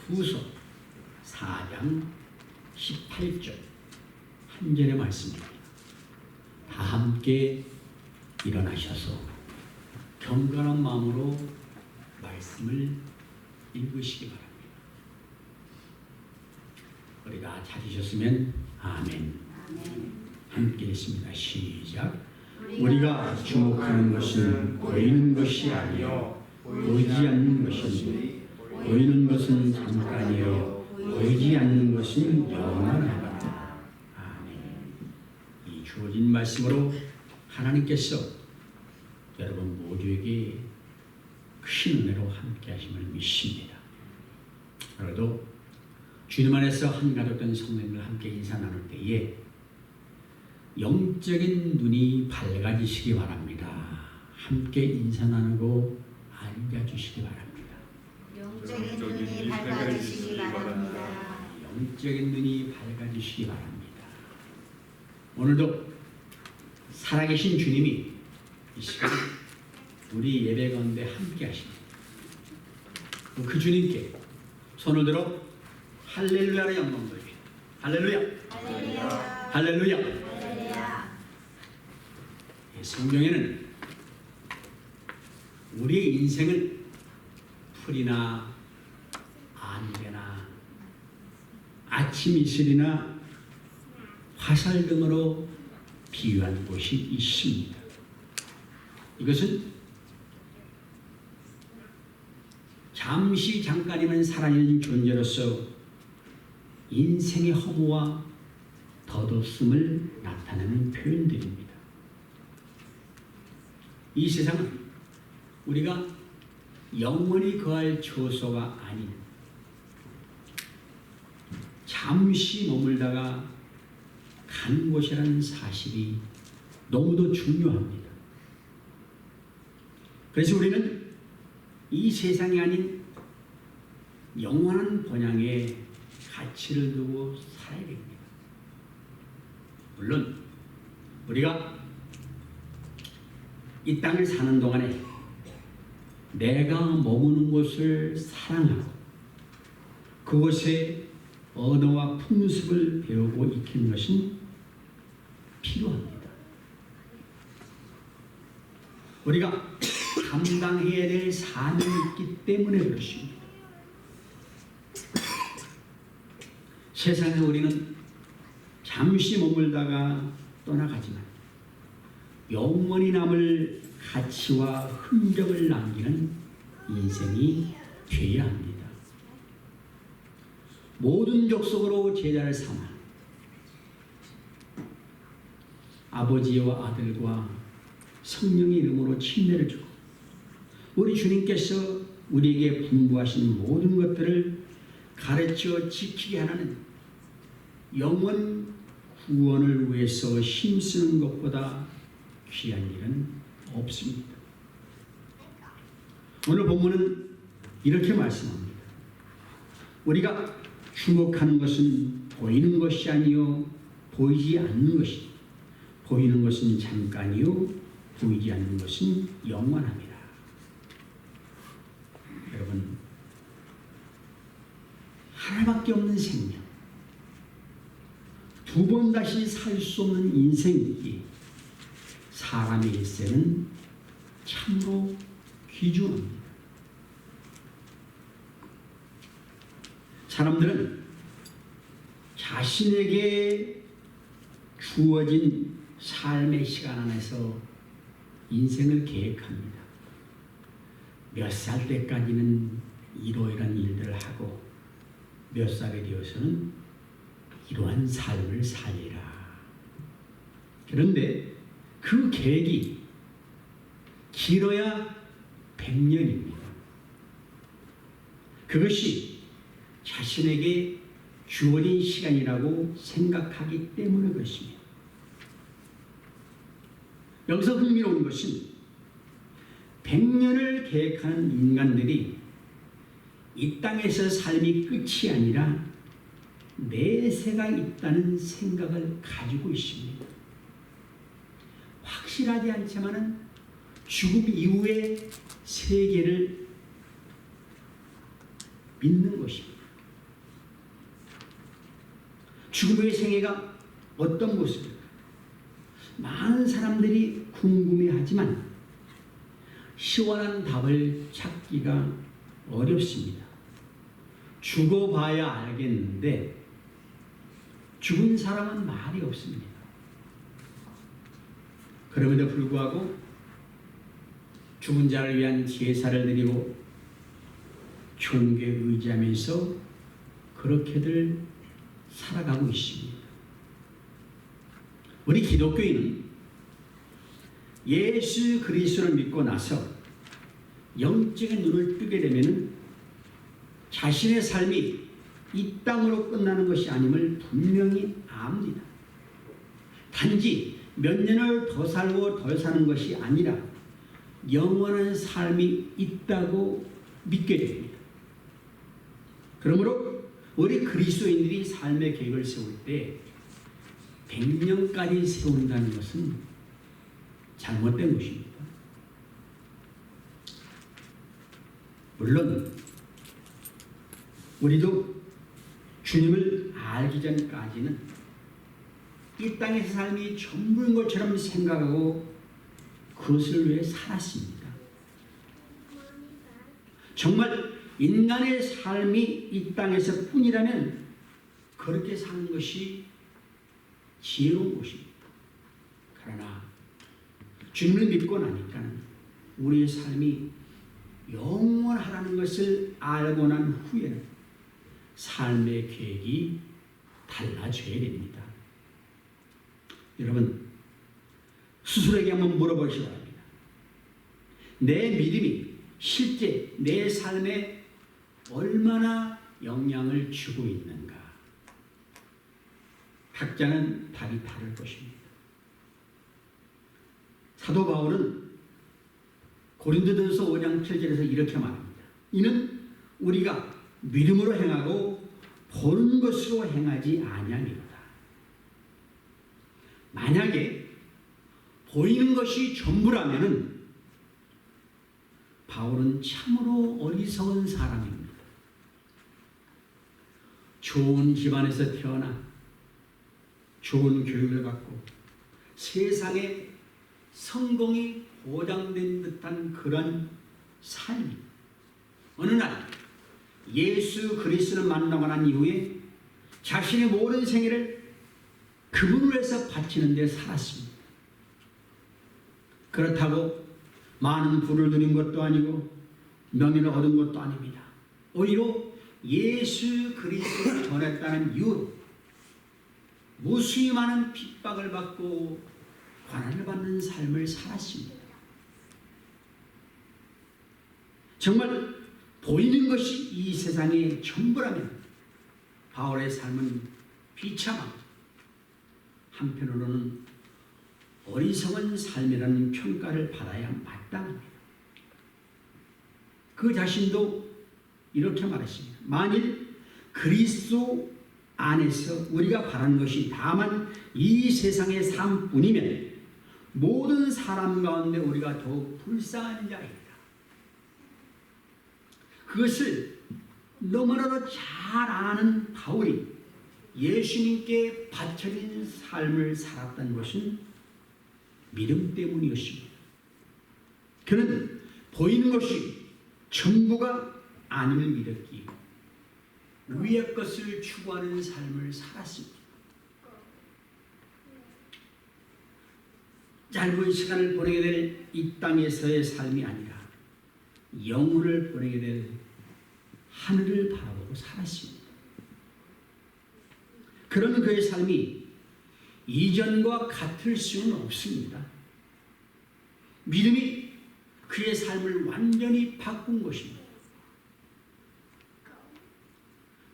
후서 4장 18절 한 절의 말씀입니다. 다 함께 일어나셔서 경건한 마음으로 말씀을 읽으시기 바랍니다. 우리가 찾으셨으면 아멘. 함께 있습니다. 시작. 우리가 주목하는 것은 보이는 것이 아니요 보이지 않는 것이니 보이는 것은 잠깐이요 보이지 않는 것은 영원하다. 아멘. 이 주어진 말씀으로 하나님께서 여러분 모두에게 큰 은혜로 함께 하심을 믿습니다. 오늘도 주님 안에서 한 가족된 성도님들 함께 인사 나눌 때에 영적인 눈이 밝아지시기 바랍니다. 함께 인사 나누고 앉아주시기 바랍니다. 영적인 눈이 밝아지시기 바랍니다. 영적인 눈이 밝아지시기 바랍니다. 오늘도 살아계신 주님이 이 시간 우리 예배 가운데 함께 하십니다. 그 주님께 손을 들어 할렐루야를 영광 돌리게. 할렐루야. 할렐루야. 할렐루야. 할렐루야. 성경에는 우리의 인생은 풀이나 안개나 아침 이슬이나 화살 등으로 비유한 곳이 있습니다. 이것은 잠깐이면 살아있는 존재로서 인생의 허무와 덧없음을 나타내는 표현들입니다. 이 세상은 우리가 영원히 거할 처소가 아닌 잠시 머물다가 가는 곳이라는 사실이 너무도 중요합니다. 그래서 우리는 이 세상이 아닌 영원한 본향에 가치를 두고 살아야 됩니다. 물론 우리가 이 땅을 사는 동안에 내가 머무는 곳을 사랑하고 그곳의 언어와 풍습을 배우고 익히는 것은 필요합니다. 우리가 감당해야 될 사명이 있기 때문에 그렇습니다. 세상에 우리는 잠시 머물다가 떠나가지만 영원히 남을 가치와 흔적을 남기는 인생이 되어야 합니다. 모든 족속으로 제자를 삼아 아버지와 아들과 성령의 이름으로 침례를 주고 우리 주님께서 우리에게 분부하신 모든 것들을 가르쳐 지키게 하는 영원 구원을 위해서 힘쓰는 것보다 귀한 일은 없습니다. 오늘 본문은 이렇게 말씀합니다. 우리가 주목하는 것은 보이는 것이 아니요 보이지 않는 것이 보이는 것은 잠깐이요 보이지 않는 것은 영원합니다. 여러분 하나밖에 없는 생명 두 번 다시 살 수 없는 인생이기에 사람의 일생은 참으로 귀중합니다. 사람들은 자신에게 주어진 삶의 시간 안에서 인생을 계획합니다. 몇 살 때까지는 이러이러한 일들을 하고 몇 살이 되어서는 이러한 삶을 살리라. 그런데 그 계획이 길어야 100년입니다. 그것이 자신에게 주어진 시간이라고 생각하기 때문에 그렇습니다. 여기서 흥미로운 것은 100년을 계획하는 인간들이 이 땅에서 삶이 끝이 아니라 내세가 있다는 생각을 가지고 있습니다. 확실하지 않지만은 죽음 이후의 세계를 믿는 것입니다. 죽음의 생애가 어떤 모습일까? 많은 사람들이 궁금해하지만 시원한 답을 찾기가 어렵습니다. 죽어봐야 알겠는데 죽은 사람은 말이 없습니다. 그럼에도 불구하고 죽은 자를 위한 제사를 드리고 종교에 의지하면서 그렇게들 살아가고 있습니다. 우리 기독교인은 예수 그리스도를 믿고 나서 영적인 눈을 뜨게 되면 자신의 삶이 이 땅으로 끝나는 것이 아님을 분명히 압니다. 단지 몇 년을 더 살고 덜 사는 것이 아니라 영원한 삶이 있다고 믿게 됩니다. 그러므로 우리 그리스도인들이 삶의 계획을 세울 때 100년까지 세운다는 것은 잘못된 것입니다. 물론 우리도 주님을 알기 전까지는 이 땅의 삶이 전부인 것처럼 생각하고 그것을 위해 살았습니다. 정말 인간의 삶이 이 땅에서 뿐이라면 그렇게 사는 것이 지혜로운 것입니다. 그러나 주님을 믿고 나니까 우리의 삶이 영원하다는 것을 알고 난 후에는 삶의 계획이 달라져야 됩니다. 여러분, 스스로에게 한번 물어보시기 바랍니다. 내 믿음이 실제 내 삶에 얼마나 영향을 주고 있는가? 각자는 답이 다를 것입니다. 사도 바울은 고린도전서 5장 7절에서 이렇게 말합니다. 이는 우리가 믿음으로 행하고 보는 것으로 행하지 아니하니로다. 만약에 보이는 것이 전부라면은 바울은 참으로 어리석은 사람입니다. 좋은 집안에서 태어나 좋은 교육을 받고 세상에 성공이 보장된 듯한 그런 삶이 어느 날 예수 그리스도를 만나고 난 이후에 자신의 모든 생애를 그분을 위해서 바치는 데 살았습니다. 그렇다고 많은 부를 누린 것도 아니고 명예를 얻은 것도 아닙니다. 오히려 예수 그리스도를 전했다는 이유로 무수히 많은 핍박을 받고 고난을 받는 삶을 살았습니다. 정말 보이는 것이 이 세상의 전부라면 바울의 삶은 비참하고 한편으로는 어리석은 삶이라는 평가를 받아야 마땅합니다. 그 자신도 이렇게 말했습니다. 만일 그리스도 안에서 우리가 바라는 것이 다만 이 세상의 삶뿐이면 모든 사람 가운데 우리가 더욱 불쌍한 자입니다. 그것을 너무나도 잘 아는 바울이 예수님께 바쳐진 삶을 살았다는 것은 믿음 때문이었습니다. 그는 보이는 것이 전부가 아님을 믿었기에 위의 것을 추구하는 삶을 살았습니다. 짧은 시간을 보내게 될 이 땅에서의 삶이 아니라 영혼을 보내게 될 하늘을 바라보고 살았습니다. 그런 그의 삶이 이전과 같을 수는 없습니다. 믿음이 그의 삶을 완전히 바꾼 것입니다.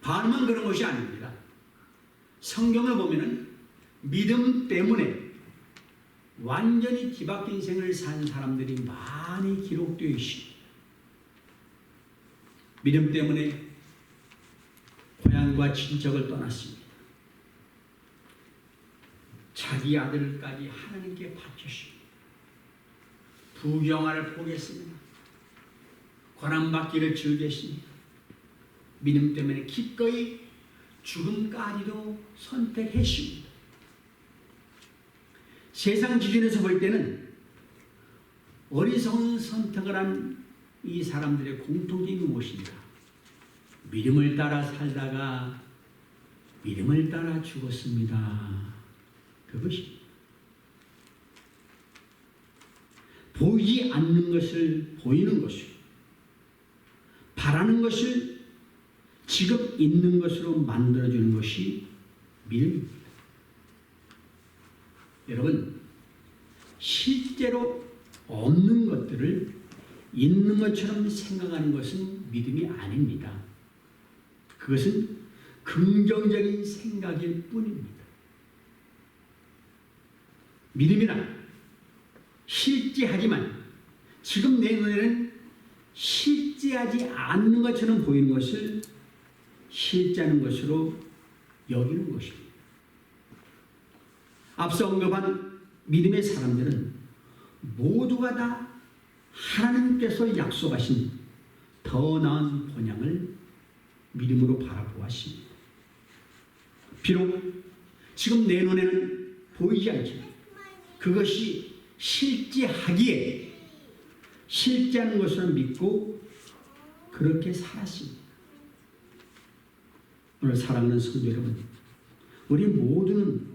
반만 그런 것이 아닙니다. 성경을 보면은 믿음 때문에 완전히 뒤바뀐 생을 산 사람들이 많이 기록되어 있습니다. 믿음 때문에 고향과 친척을 떠났습니다. 자기 아들까지 하나님께 바쳤습니다. 부경화를 포기했습니다. 고난받기를 즐겼습니다. 믿음 때문에 기꺼이 죽음까지도 선택했습니다. 세상 기준에서 볼 때는 어리석은 선택을 한 이 사람들의 공통점이 무엇인가? 믿음을 따라 살다가 믿음을 따라 죽었습니다. 그것이 보이지 않는 것을 보이는 것이요, 바라는 것을 지금 있는 것으로 만들어주는 것이 믿음입니다. 여러분, 실제로 없는 것들을 있는 것처럼 생각하는 것은 믿음이 아닙니다. 그것은 긍정적인 생각일 뿐입니다. 믿음이란 실제하지만 지금 내 눈에는 실제하지 않는 것처럼 보이는 것을 실제하는 것으로 여기는 것입니다. 앞서 언급한 믿음의 사람들은 모두가 다 하나님께서 약속하신 더 나은 본향을 믿음으로 바라보았습니다. 비록 지금 내 눈에는 보이지 않지만 그것이 실제하기에 실제하는 것을 믿고 그렇게 살았습니다. 오늘 사랑하는 성도 여러분, 우리 모두는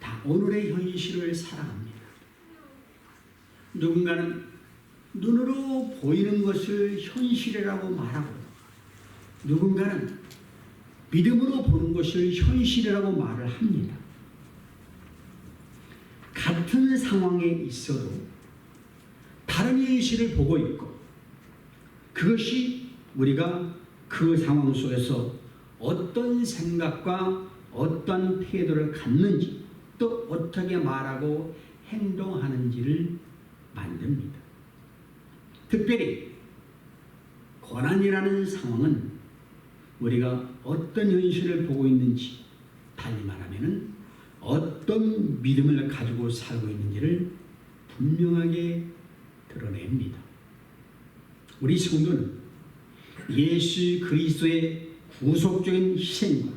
다 오늘의 현실을 살아갑니다. 누군가는 눈으로 보이는 것을 현실이라고 말하고, 누군가는 믿음으로 보는 것을 현실이라고 말을 합니다. 같은 상황에 있어도 다른 현실을 보고 있고, 그것이 우리가 그 상황 속에서 어떤 생각과 어떤 태도를 갖는지, 또 어떻게 말하고 행동하는지를 만듭니다. 특별히 고난이라는 상황은 우리가 어떤 현실을 보고 있는지, 달리 말하면 어떤 믿음을 가지고 살고 있는지를 분명하게 드러냅니다. 우리 성도는 예수 그리스도의 구속적인 희생과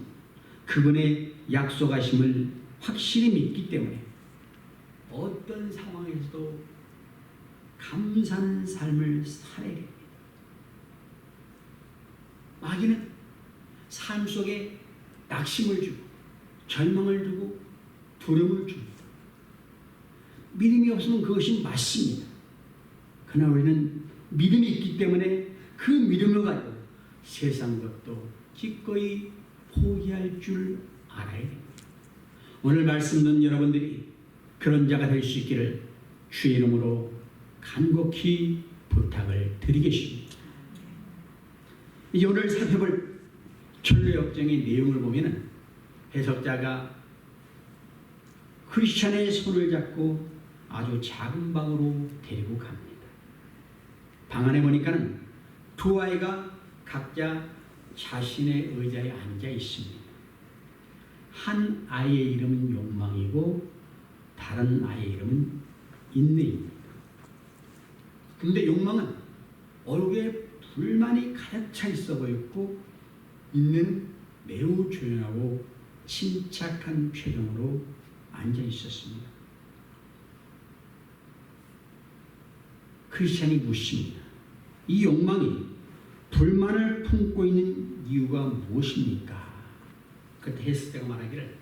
그분의 약속하심을 확실히 믿기 때문에 어떤 상황에서도 감사하는 삶을 살아야 됩니다. 마귀는 삶 속에 낙심을 주고 절망을 주고 두려움을 줍니다. 믿음이 없으면 그것이 맞습니다. 그러나 우리는 믿음이 있기 때문에 그 믿음을 가지고 세상 것도 기꺼이 포기할 줄 알아야 됩니다. 오늘 말씀 듣는 여러분들이 그런 자가 될 수 있기를 주의 이름으로 간곡히 부탁을 드리겠습니다. 이제 오늘 살펴볼 전도 역정의 내용을 보면 해석자가 크리스찬의 손을 잡고 아주 작은 방으로 데리고 갑니다. 방 안에 보니까는 두 아이가 각자 자신의 의자에 앉아 있습니다. 한 아이의 이름은 욕망이고 다른 아이의 이름은 인내입니다. 근데 욕망은 얼굴에 불만이 가득 차 있어 보였고, 인내는 매우 조용하고 침착한 표정으로 앉아 있었습니다. 크리스찬이 묻습니다. 이 욕망이 불만을 품고 있는 이유가 무엇입니까? 그때 헤스테가 말하기를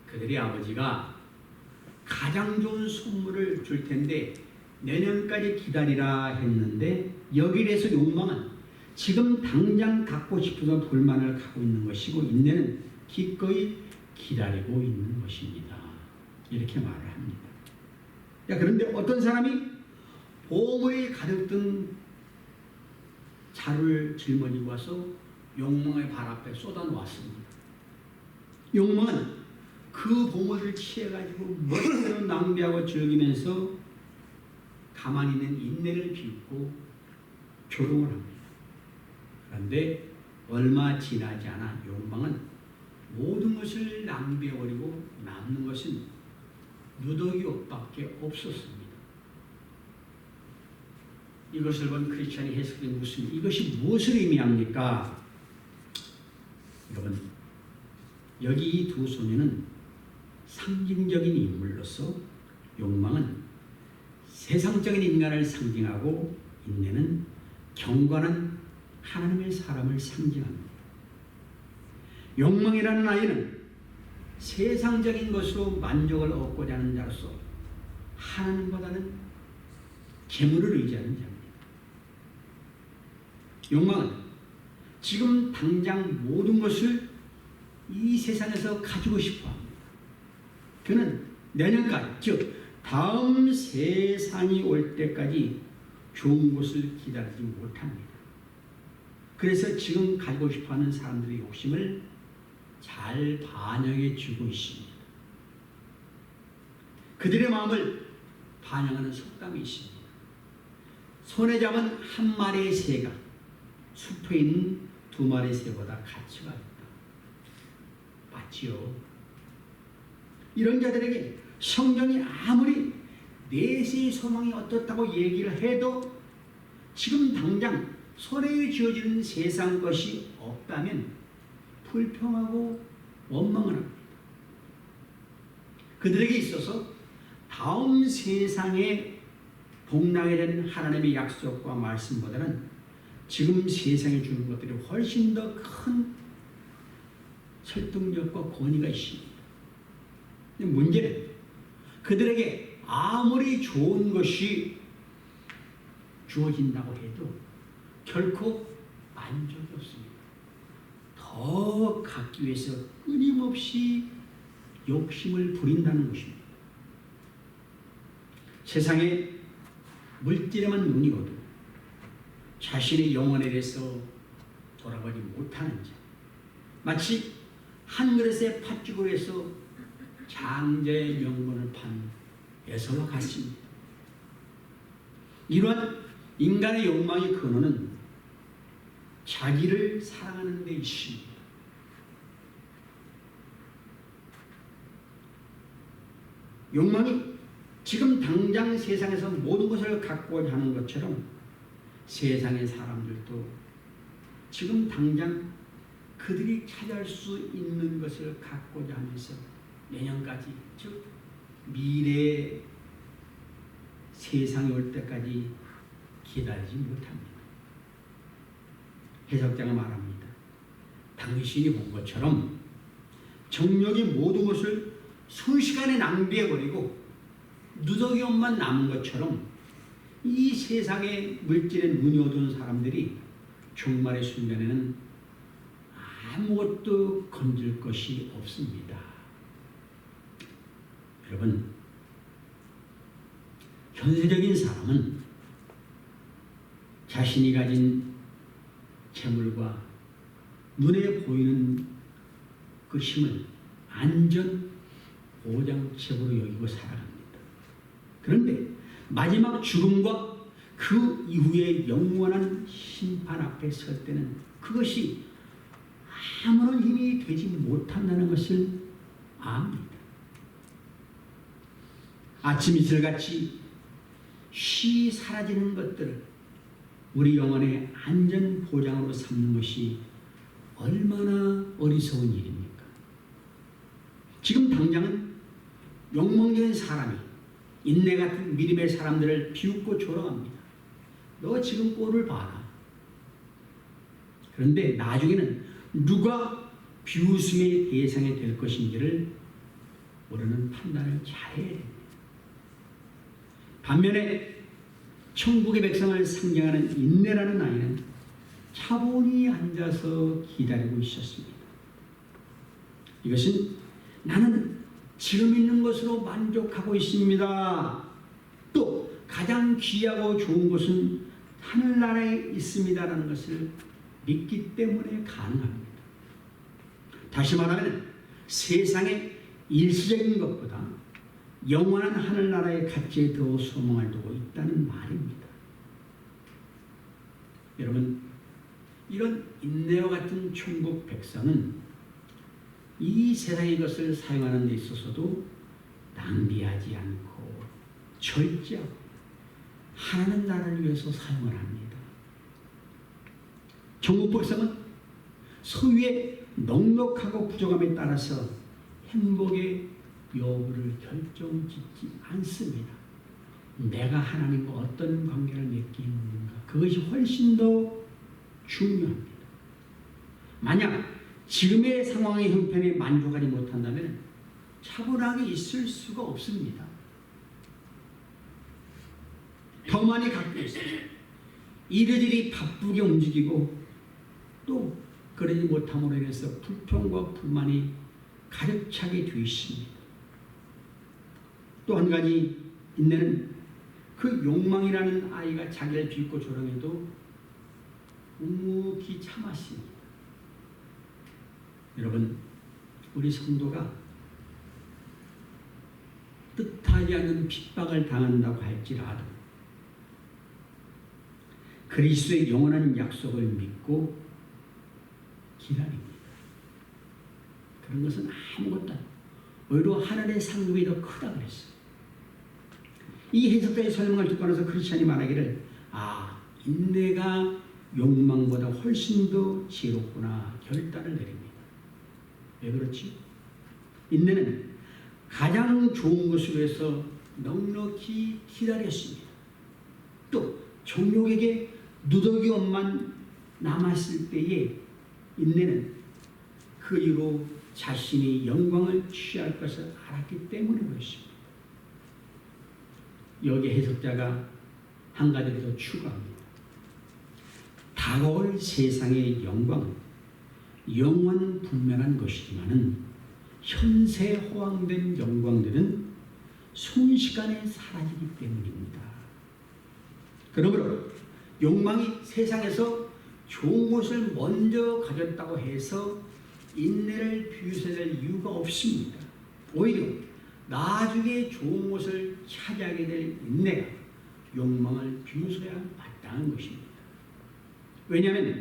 그들의 아버지가 가장 좋은 선물을 줄 텐데 내년까지 기다리라 했는데, 여기에서 욕망은 지금 당장 갖고 싶어서 불만을 갖고 있는 것이고, 인내는 기꺼이 기다리고 있는 것입니다. 이렇게 말을 합니다. 그런데 어떤 사람이 보물이 가득 든 자루를 짊어지고 와서 욕망의 발 앞에 쏟아놓았습니다. 욕망은 그 보물을 취해가지고 멋대로 낭비하고 즐기면서 가만히 있는 인내를 비웃고 조롱을 합니다. 그런데 얼마 지나지 않아 욕망은 모든 것을 낭비해버리고 남는 것은 누더기 옷밖에 없었습니다. 이것을 본 크리스찬이 해석된 묻습니다. 이것이 무엇을 의미합니까? 여러분, 여기 이 두 소녀는 상징적인 인물로서 욕망은 세상적인 인간을 상징하고 인내는 경건한 하나님의 사람을 상징합니다. 욕망이라는 아이는 세상적인 것으로 만족을 얻고자 하는 자로서 하나님보다는 재물을 의지하는 자입니다. 욕망은 지금 당장 모든 것을 이 세상에서 가지고 싶어 합니다. 그는 내년까지, 즉 다음 세상이 올 때까지 좋은 것을 기다리지 못합니다. 그래서 지금 가지고 싶어하는 사람들의 욕심을 잘 반영해 주고 있습니다. 그들의 마음을 반영하는 속담이 있습니다. 손에 잡은 한 마리의 새가 숲에 있는 두 마리의 새보다 가치가 있다. 맞지요? 이런 자들에게 성경이 아무리 내세의 소망이 어떻다고 얘기를 해도 지금 당장 손에 쥐어지는 세상 것이 없다면 불평하고 원망을 합니다. 그들에게 있어서 다음 세상에 복나게 된 하나님의 약속과 말씀보다는 지금 세상에 주는 것들이 훨씬 더 큰 설득력과 권위가 있습니다. 근데 문제는 그들에게 아무리 좋은 것이 주어진다고 해도 결코 만족이 없습니다. 더 갖기 위해서 끊임없이 욕심을 부린다는 것입니다. 세상에 물질에만 눈이 어두워 자신의 영혼에 대해서 돌아보지 못하는 자, 마치 한 그릇의 팥죽을에서 장자의 명분을 판 에서와 같습니다. 이러한 인간의 욕망의 근원은 자기를 사랑하는 데 있습니다. 욕망이 지금 당장 세상에서 모든 것을 갖고자 하는 것처럼 세상의 사람들도 지금 당장 그들이 차지할 수 있는 것을 갖고자 하면서 내년까지, 즉 미래의 세상이 올 때까지 기다리지 못합니다. 해석자가 말합니다. 당신이 본 것처럼 정력이 모든 것을 순식간에 낭비해버리고 누더기업만 남은 것처럼 이 세상의 물질에 눈이 어두운 사람들이 종말의 순간에는 아무것도 건질 것이 없습니다. 여러분, 현세적인 사람은 자신이 가진 재물과 눈에 보이는 그 힘을 안전 보장책으로 여기고 살아갑니다. 그런데 마지막 죽음과 그 이후에 영원한 심판 앞에 설 때는 그것이 아무런 힘이 되지 못한다는 것을 압니다. 아침 이슬같이 쉬 사라지는 것들을 우리 영혼의 안전 보장으로 삼는 것이 얼마나 어리석은 일입니까? 지금 당장은 욕망적인 사람이 인내 같은 믿음의 사람들을 비웃고 조롱합니다. 너 지금 꼴을 봐라. 그런데 나중에는 누가 비웃음의 대상이 될 것인지를 우리는 판단을 잘해야 됩니다. 반면에 천국의 백성을 상징하는 인내라는 아이는 차분히 앉아서 기다리고 있었습니다. 이것은 나는 지금 있는 것으로 만족하고 있습니다. 또 가장 귀하고 좋은 것은 하늘나라에 있습니다라는 것을 믿기 때문에 가능합니다. 다시 말하면 세상의 일시적인 것보다 영원한 하늘나라의 가치에 더 소망을 두고 있다는 말입니다. 여러분, 이런 인내와 같은 천국 백성은 이 세상의 것을 사용하는 데 있어서도 낭비하지 않고 절제하고 하나님 나라를 위해서 사용을 합니다. 천국 백성은 소유의 넉넉하고 부족함에 따라서 행복의 여부를 결정짓지 않습니다. 내가 하나님과 어떤 관계를 맺기 있는가, 그것이 훨씬 더 중요합니다. 만약 지금의 상황의 형편에 만족하지 못한다면 차분하게 있을 수가 없습니다. 더 많이 갖고 있어요. 이리저리 바쁘게 움직이고 또 그러지 못함으로 인해서 불평과 불만이 가득 차게 되어 있습니다. 또 한 가지 인내는 그 욕망이라는 아이가 자기를 비웃고 조롱해도 묵묵히 참았습니다. 여러분, 우리 성도가 뜻하지 않는 핍박을 당한다고 할지라도 그리스도의 영원한 약속을 믿고 기다립니다. 그런 것은 아무것도 아니고 오히려 하늘의 상급이 더 크다 그랬어요. 이 해석자의 설명을 듣고 나서 크리스찬이 말하기를 인내가 욕망보다 훨씬 더 지혜롭구나 결단을 내립니다. 왜 그렇지? 인내는 가장 좋은 것을 위해서 넉넉히 기다렸습니다. 또 정욕에게 누더기업만 남았을 때에 인내는 그 이후로 자신이 영광을 취할 것을 알았기 때문에 그렇습니다. 여기 해석자가 한 가지를 더 추가합니다. 다가올 세상의 영광은 영원 분명한 것이지만은 현세 허황된 영광들은 순식간에 사라지기 때문입니다. 그러므로 욕망이 세상에서 좋은 것을 먼저 가졌다고 해서 인내를 비웃어야 될 이유가 없습니다. 오히려 나중에 좋은 것을 차지하게 될 인내가 욕망을 비웃어야 마땅한 것입니다. 왜냐하면